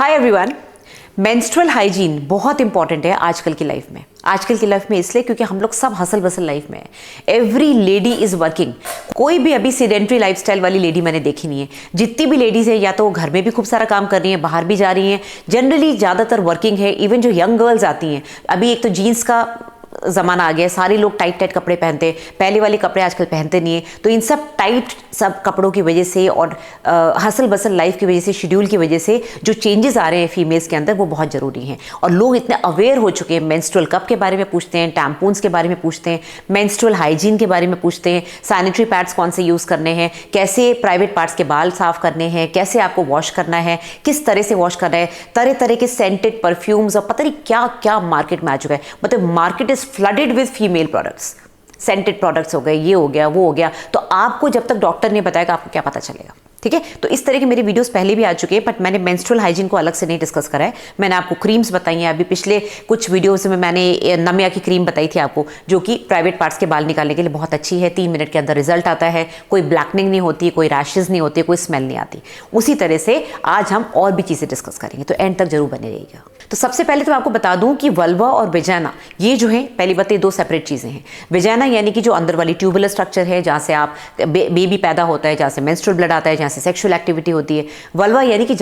Hi everyone. Menstrual hygiene बहुत important है आजकल की लाइफ में। आजकल की लाइफ में इसलिए क्योंकि हम लोग सब हसल बसल लाइफ में है। Every lady is working. कोई भी अभी सीडेंट्री लाइफस्टाइल वाली लेडी मैंने देखी नहीं है। जितनी भी लेडीज है या तो वो घर में भी खूब सारा काम कर रही हैं, बाहर भी जा रही हैं, जनरली ज़्यादातर वर्किंग है। इवन जो यंग गर्ल्स आती हैं, अभी एक तो जीन्स का ज़माना आ गया है, सारे लोग टाइट टाइट कपड़े पहनते हैं, पहले वाले कपड़े आजकल पहनते नहीं है। तो इन सब टाइट सब कपड़ों की वजह से और हसल बसल लाइफ की वजह से, शेड्यूल की वजह से जो चेंजेस आ रहे हैं फीमेल्स के अंदर वो बहुत ज़रूरी हैं। और लोग इतने अवेयर हो चुके हैं, मेंस्ट्रुअल कप के बारे में पूछते हैं, टैम्पून्स के बारे में पूछते हैं, मेंस्ट्रुअल हाइजीन के बारे में पूछते हैं, सैनिटरी पैड्स कौन से यूज़ करने हैं, कैसे प्राइवेट पार्ट्स के बाल साफ़ करने हैं, कैसे आपको वॉश करना है, किस तरह से वॉश करना है, तरह तरह के सेंटेड परफ्यूम्स और पता नहीं क्या क्या मार्केट में आ चुका है। मतलब market is flooded with female products, scented products हो गए, ये हो गया वो हो गया। तो आपको जब तक डॉक्टर नहीं बताएगा आपको क्या पता चलेगा, ठीक है। तो इस तरह के मेरे वीडियोस पहले भी आ चुके हैं, बट मैंने मेंस्ट्रुअल हाइजीन को अलग से नहीं डिस्कस करा है। मैंने आपको क्रीम्स बताई हैं। अभी पिछले कुछ वीडियोस में मैंने नमिया की क्रीम बताई थी आपको, जो कि प्राइवेट पार्ट्स के बाल निकालने के लिए बहुत अच्छी है। 3 मिनट के अंदर रिजल्ट आता है, कोई ब्लैकनिंग नहीं होती, कोई रैशेज नहीं होते, कोई स्मेल नहीं आती। उसी तरह से आज हम और भी चीज़ें डिस्कस करेंगे, तो एंड तक जरूर बने रहिएगा। तो सबसे पहले तो आपको बता दूं कि वल्वा और वेजाना ये जो है, पहली बात, ये 2 सेपरेट चीज़ें हैं। वेजाना यानी कि जो अंदर वाली ट्यूबुलर स्ट्रक्चर है, जहाँ से आप बेबी पैदा होता है, जहाँ से मेंस्ट्रुअल ब्लड आता है, जहाँ से सेक्सुअल एक्टिविटी होती है। वल्वा यानी कि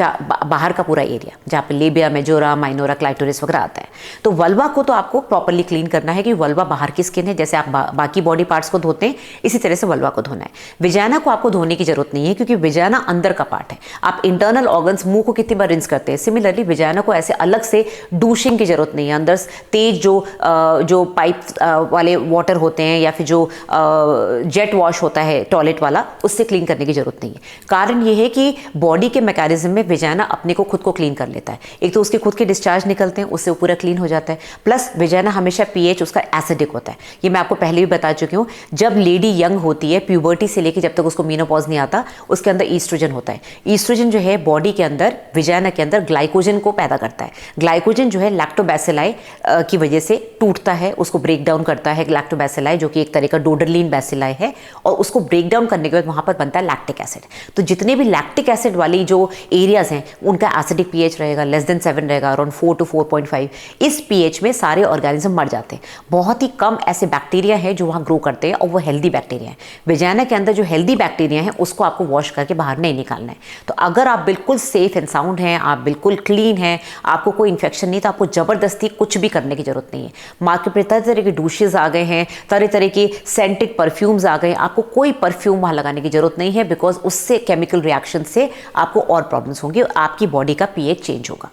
बाहर का पूरा एरिया, जहाँ पे लेबिया, मेजोरा, माइनोरा, क्लाइटोरिस वगैरह आता है। तो वल्वा को तो आपको प्रॉपरली क्लीन करना है कि वल्वा बाहर की स्किन है, जैसे आप बाकी बॉडी पार्ट्स को धोते हैं इसी तरह से वल्वा को धोना है। वेजाना को आपको धोने की जरूरत नहीं है, क्योंकि वेजाना अंदर का पार्ट है। आप इंटरनल ऑर्गन्स, मुंह को कितनी बार रिंस करते हैं, सिमिलरली वेजाना को ऐसे अलग से डूशिंग की जरूरत नहीं है। अंदर तेज जो पाइप वाले वाटर होते हैं या फिर जो जेट वॉश होता है टॉयलेट वाला, उससे क्लीन करने की जरूरत नहीं है। कारण ये है कि बॉडी के मैकेनिज्म में वेजाना अपने को खुद को क्लीन कर लेता है। एक तो उसके खुद के डिस्चार्ज निकलते हैं, उससे वो पूरा क्लीन हो जाता है। प्लस वेजाना हमेशा पीएच उसका एसिडिक होता है। ये मैं आपको पहले भी बता चुकी हूँ। जब लेडी यंग होती है, प्यूबर्टी से लेकर जब तक उसको मेनोपॉज नहीं आता, उसके अंदर ईस्ट्रोजन होता है। ईस्ट्रोजन जो है बॉडी के अंदर, वेजाना के अंदर ग्लाइकोजन को पैदा करता है। ग्लाइकोजन जो है लैक्टोबैसिलाई की वजह से टूटता है, उसको ब्रेक डाउन करता है। लैक्टोबैसिलाई जो कि एक तरह का डोडरलिन बैसिलाई है, और उसको ब्रेक डाउन करने के बाद वहाँ पर बनता है लैक्टिक एसिड। तो जितने भी लैक्टिक एसिड वाली जो एरियाज हैं, उनका एसिडिक पीएच रहेगा लेस देन 7 रहेगा, अराउंड 4 to 4.5। इस पीएच में सारे ऑर्गेनिज्म मर जाते हैं। बहुत ही कम ऐसे बैक्टीरिया हैं जो वहाँ ग्रो करते हैं, और वो हेल्दी बैक्टीरिया हैं। वेजाना के अंदर जो हेल्दी बैक्टीरिया हैं, उसको आपको वॉश करके बाहर नहीं निकालना है। तो अगर आप बिल्कुल सेफ एंड साउंड हैं, आप बिल्कुल क्लीन हैं, आपको कोई इन्फेक्शन नहीं, तो आपको ज़बरदस्ती कुछ भी करने की जरूरत नहीं है। मार्केट में तरह तरह के डूशेज आ गए हैं, तरह तरह के सेंटेड परफ्यूम्स आ गए। आपको कोई परफ्यूम वहाँ लगाने की जरूरत नहीं है, बिकॉज उससे केमिकल रिएक्शन से आपको और प्रॉब्लम्स होंगी और आपकी बॉडी का पीएच चेंज होगा।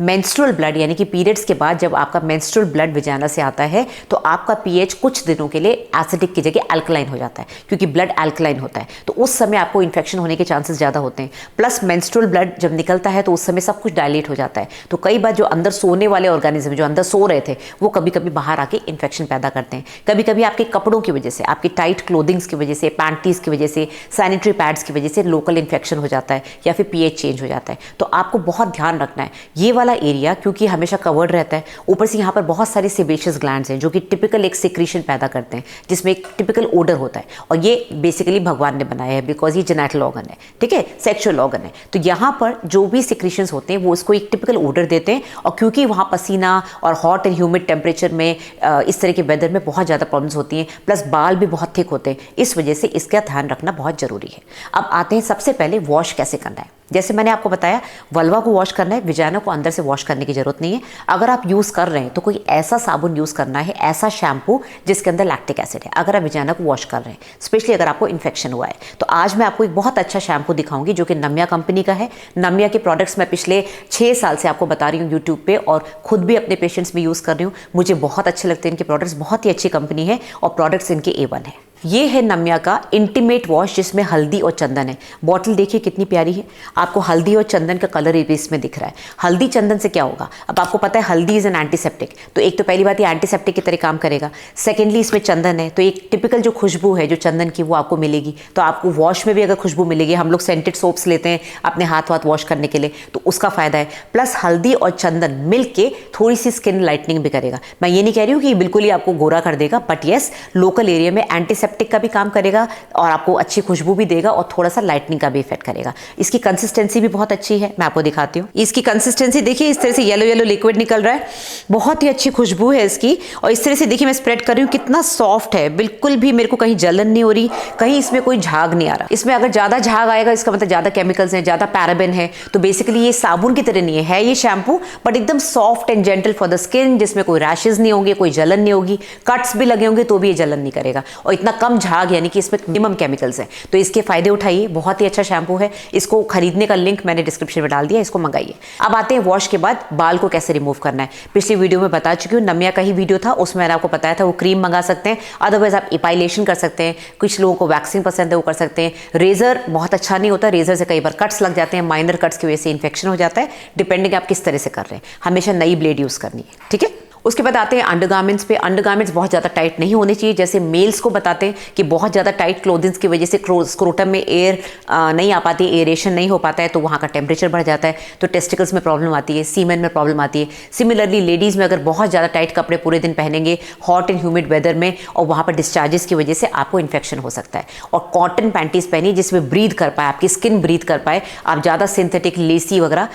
मेंस्ट्रुअल ब्लड यानी कि पीरियड्स के बाद जब आपका मेंस्ट्रुअल ब्लड वेजाना से आता है, तो आपका पीएच कुछ दिनों के लिए एसिडिक की जगह अल्कलाइन हो जाता है, क्योंकि ब्लड अल्कलाइन होता है। तो उस समय आपको इन्फेक्शन होने के चांसेस ज़्यादा होते हैं। प्लस मेंस्ट्रुअल ब्लड जब निकलता है तो उस समय सब कुछ डायलेट हो जाता है। तो कई बार जो अंदर सोने वाले ऑर्गेनिज्म जो अंदर सो रहे थे, वो कभी कभी बाहर आके इन्फेक्शन पैदा करते हैं। कभी कभी आपके कपड़ों की वजह से, आपकी टाइट क्लोथिंग्स की वजह से, पैंटीज की वजह से, सैनिटरी पैड्स की वजह से लोकल इन्फेक्शन हो जाता है या फिर पीएच चेंज हो जाता है। तो आपको बहुत ध्यान रखना है। ये वाला एरिया क्योंकि हमेशा कवर्ड रहता है, ऊपर से यहाँ पर बहुत सारी सेबेशियस ग्लैंड्स हैं जो कि टिपिकल एक सिक्रीशन पैदा करते हैं, जिसमें एक टिपिकल ओडर होता है। और ये बेसिकली भगवान ने बनाया है, बिकॉज ये जेनेटल ऑर्गन है, ठीक है, सेक्सुअल ऑर्गन है। तो यहाँ पर जो भी सिक्रीशंस होते हैं वो उसको एक टिपिकल ओडर देते हैं। और क्योंकि वहाँ पसीना और हॉट एंड ह्यूमिड टेम्परेचर में, इस तरह के वेदर में बहुत ज़्यादा प्रॉब्लम्स होती हैं, प्लस बाल भी बहुत थिक होते हैं, इस वजह से इसका ध्यान रखना बहुत ज़रूरी है। अब आते हैं सबसे पहले वॉश कैसे करना है। जैसे मैंने आपको बताया, वल्वा को वॉश करना है, वेजाना को अंदर से वॉश करने की जरूरत नहीं है। अगर आप यूज़ कर रहे हैं तो कोई ऐसा साबुन यूज़ करना है, ऐसा शैम्पू जिसके अंदर लैक्टिक एसिड है, अगर आप वेजाना को वॉश कर रहे हैं, स्पेशली अगर आपको इन्फेक्शन हुआ है। तो आज मैं आपको एक बहुत अच्छा शैम्पू दिखाऊंगी जो कि नमिया कंपनी का है। नमिया के प्रोडक्ट्स मैं पिछले 6 साल से आपको बता रही हूँ यूट्यूब पे, और खुद भी अपने पेशेंट्स में यूज़ कर रही हूँ। मुझे बहुत अच्छे लगते हैं इनके प्रोडक्ट्स, बहुत ही अच्छी कंपनी है और प्रोडक्ट्स इनके A1 है। ये है नमिया का इंटीमेट वॉश, जिसमें हल्दी और चंदन है। बॉटल देखिए कितनी प्यारी है, आपको हल्दी और चंदन का कलर इसमें दिख रहा है। हल्दी चंदन से क्या होगा, अब आपको पता है हल्दी इज़ एन एंटीसेप्टिक, तो एक तो पहली बात ये एंटीसेप्टिक की तरह काम करेगा। सेकेंडली इसमें चंदन है, तो एक टिपिकल जो खुशबू है जो चंदन की वो आपको मिलेगी। तो आपको वॉश में भी अगर खुशबू मिलेगी, हम लोग सेंटेड सोप्स लेते हैं अपने हाथ वाथ वॉश करने के लिए, तो उसका फ़ायदा है। प्लस हल्दी और चंदन मिल के थोड़ी सी स्किन लाइटनिंग भी करेगा। मैं ये नहीं कह रही हूँ कि बिल्कुल ही आपको गोरा कर देगा, बट येस, लोकल एरिया में एंटीसेप्टिक एंटीसेप्टिक का भी काम करेगा और आपको अच्छी खुशबू भी देगा और थोड़ा सा लाइटनिंग का भी इफेक्ट करेगा। इसकी कंसिस्टेंसी भी बहुत अच्छी है, मैं आपको दिखाती हूँ। इसकी कंसिस्टेंसी देखिए, इस तरह से येलो येलो लिक्विड निकल रहा है, बहुत ही अच्छी खुशबू है इसकी। और इस तरह से देखिए मैं स्प्रेड कर रही हूँ, कितना सॉफ्ट है, बिल्कुल भी मेरे को कहीं जलन नहीं हो रही, कहीं इसमें कोई झाग नहीं आ रहा। इसमें अगर ज्यादा झाग आएगा इसका मतलब ज्यादा केमिकल्स हैं, ज्यादा पैराबेन है, तो बेसिकली ये साबुन की तरह नहीं है ये शैम्पू, बट एकदम soft and gentle for the skin, जिसमें कोई रैशेज नहीं होंगे, कोई जलन नहीं होगी, कट्स भी लगे होंगे तो भी ये जलन नहीं करेगा, और इतना कम झाग, यानी कि इसमें मिनिमम केमिकल्स हैं। तो इसके फायदे उठाइए, बहुत ही अच्छा शैम्पू है। इसको खरीदने का लिंक मैंने डिस्क्रिप्शन में डाल दिया, इसको मंगाइए। अब आते हैं वॉश के बाद बाल को कैसे रिमूव करना है। पिछली वीडियो में बता चुकी हूँ, नमिया का ही वीडियो था, उसमें मैंने आपको बताया था वो क्रीम मंगा सकते हैं, अदरवाइज आप इपाइलेशन कर सकते हैं। कुछ लोगों को वैक्सिंग पसंद है, वो कर सकते हैं। रेजर बहुत अच्छा नहीं होता, रेजर से कई बार कट्स लग जाते हैं, माइनर कट्स की वजह से इन्फेक्शन हो जाता है, डिपेंडिंग आप किस तरह से कर रहे हैं। हमेशा नई ब्लेड यूज करनी है, ठीक है। उसके बाद आते हैं अंडरगारमेंट्स पे। अंडरगारमेंट्स बहुत ज़्यादा टाइट नहीं होने चाहिए, जैसे मेल्स को बताते हैं कि बहुत ज़्यादा टाइट क्लोथिंग्स की वजह से स्क्रोटम में एयर नहीं आ पाती, एरेशन नहीं हो पाता है, तो वहाँ का टेम्परेचर बढ़ जाता है, तो टेस्टिकल्स में प्रॉब्लम आती है, सीमेन में प्रॉब्लम आती है। सिमिलरली लेडीज़ में अगर बहुत ज़्यादा टाइट कपड़े पूरे दिन पहनेंगे हॉट एंड ह्यूमिड वेदर में, और वहाँ पर डिस्चार्जेस की वजह से आपको इन्फेक्शन हो सकता है। और कॉटन पैंटीज पहनिए जिसमें ब्रीथ कर पाए, आपकी स्किन ब्रीथ कर पाए। आप ज़्यादा सिंथेटिक लेसी वगैरह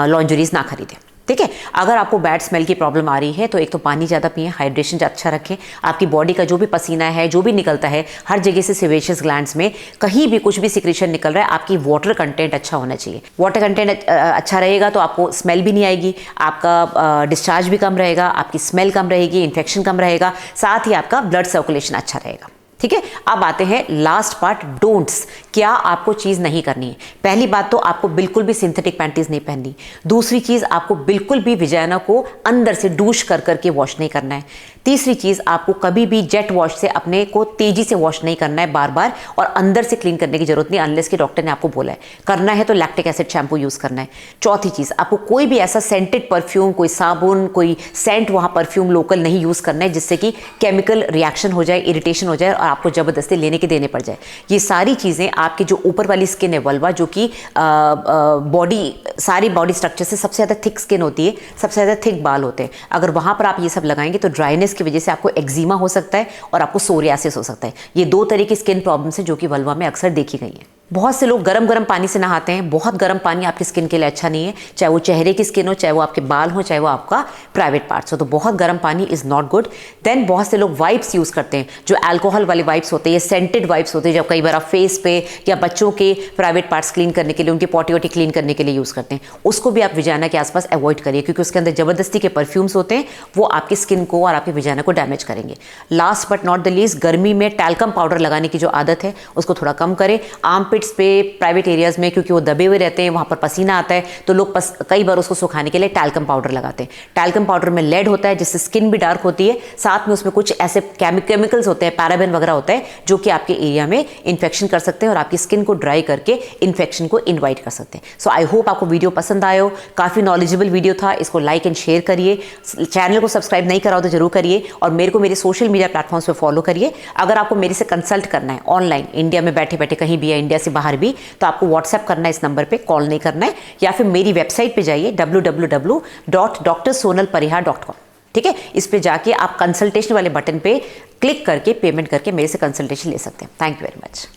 लॉन्जरीज ना खरीदें, ठीक है। अगर आपको बैड स्मेल की प्रॉब्लम आ रही है तो एक तो पानी ज़्यादा पिए, हाइड्रेशन अच्छा रखें। आपकी बॉडी का जो भी पसीना है, जो भी निकलता है, हर जगह से सेवेशियस ग्लैंड्स में कहीं भी कुछ भी सिक्रीशन निकल रहा है, आपकी वाटर कंटेंट अच्छा होना चाहिए। वाटर कंटेंट अच्छा रहेगा तो आपको स्मेल भी नहीं आएगी, आपका डिस्चार्ज भी कम रहेगा, आपकी स्मेल कम रहेगी, इन्फेक्शन कम रहेगा, साथ ही आपका ब्लड सर्कुलेशन अच्छा रहेगा, ठीक है। अब आते हैं लास्ट पार्ट, डोंट्स। क्या आपको चीज़ नहीं करनी है। पहली बात तो आपको बिल्कुल भी सिंथेटिक पैंटीज नहीं पहननी। दूसरी चीज़, आपको बिल्कुल भी विजाइना को अंदर से डूश कर करके वॉश नहीं करना है। तीसरी चीज़, आपको कभी भी जेट वॉश से अपने को तेजी से वॉश नहीं करना है बार बार, और अंदर से क्लीन करने की जरूरत नहीं, अनलेस कि डॉक्टर ने आपको बोला है। करना है तो लैक्टिक एसिड शैम्पू यूज़ करना है। चौथी चीज़, आपको कोई भी ऐसा सेंटेड परफ्यूम, कोई साबुन, कोई सेंट वहाँ परफ्यूम लोकल नहीं यूज़ करना है जिससे कि केमिकल रिएक्शन हो जाए, इरिटेशन हो जाए और आपको ज़बरदस्ती लेने के देने पड़ जाए। ये सारी चीज़ें आपकी जो ऊपर वाली स्किन है, वल्वा, जो कि बॉडी, सारी बॉडी स्ट्रक्चर से सबसे ज़्यादा थिक स्किन होती है, सबसे ज़्यादा थिक बाल होते हैं, अगर वहाँ पर आप ये सब लगाएंगे तो ड्राइनेस की वजह से आपको एक्जिमा हो सकता है और आपको सोरियासिस हो सकता है। ये दो तरह की स्किन प्रॉब्लम्स हैं जो कि वल्वा में अक्सर देखी गई हैं। बहुत से लोग गरम गरम पानी से नहाते हैं। बहुत गर्म पानी आपकी स्किन के लिए अच्छा नहीं है, चाहे वो चेहरे की स्किन हो, चाहे वो आपके बाल हो, चाहे वो आपका प्राइवेट पार्ट्स हो, तो बहुत गर्म पानी इज़ नॉट गुड। देन बहुत से लोग वाइप्स यूज़ करते हैं, जो अल्कोहल वाले वाइप्स होते हैं, सेंटेड वाइप्स होते हैं, जब कई बार आप फेस पे या बच्चों के प्राइवेट पार्ट्स क्लीन करने के लिए, उनके पॉटी वॉटी क्लीन करने के लिए यूज़ करते हैं। उसको भी आप विजाइना के आसपास अवॉइड करिए, क्योंकि उसके अंदर ज़बरदस्ती के परफ्यूम्स होते हैं, वो आपकी स्किन को और आपकी विजाइना को डैमेज करेंगे। Last but not the least, गर्मी में टैल्कम पाउडर लगाने की जो आदत है उसको थोड़ा कम करें। आर्मपिट्स पे, प्राइवेट एरियाज में, क्योंकि वो दबे हुए रहते हैं, वहाँ पर पसीना आता है, तो लोग कई बार उसको सुखाने के लिए टैल्कम पाउडर लगाते हैं। टैल्कम पाउडर में लेड होता है जिससे स्किन भी डार्क होती है, साथ में उसमें कुछ ऐसे केमिकल्स होते हैं, पैराबेन वगैरह होता है, जो कि आपके एरिया में इन्फेक्शन कर सकते हैं और आपकी स्किन को ड्राई करके इन्फेक्शन को इन्वाइट कर सकते हैं। सो आई होप आपको वीडियो पसंद आए हो, काफ़ी नॉलेजेबल वीडियो था। इसको लाइक एंड शेयर करिए, चैनल को सब्सक्राइब नहीं करा हो तो जरूर करिए, और मेरे को मेरे सोशल मीडिया प्लेटफॉर्म्स पे फॉलो करिए। अगर आपको मेरे से कंसल्ट करना है ऑनलाइन, इंडिया में बैठे बैठे कहीं भी या इंडिया से बाहर भी, तो आपको व्हाट्सएप करना है, इस नंबर पे कॉल नहीं करना है, या फिर मेरी वेबसाइट पे जाइए www.drsonalpariha.com, ठीक है। इस पे जाके आप कंसल्टेशन वाले बटन पे क्लिक करके पेमेंट करके मेरे से कंसल्टेशन ले सकते हैं। Thank you very much.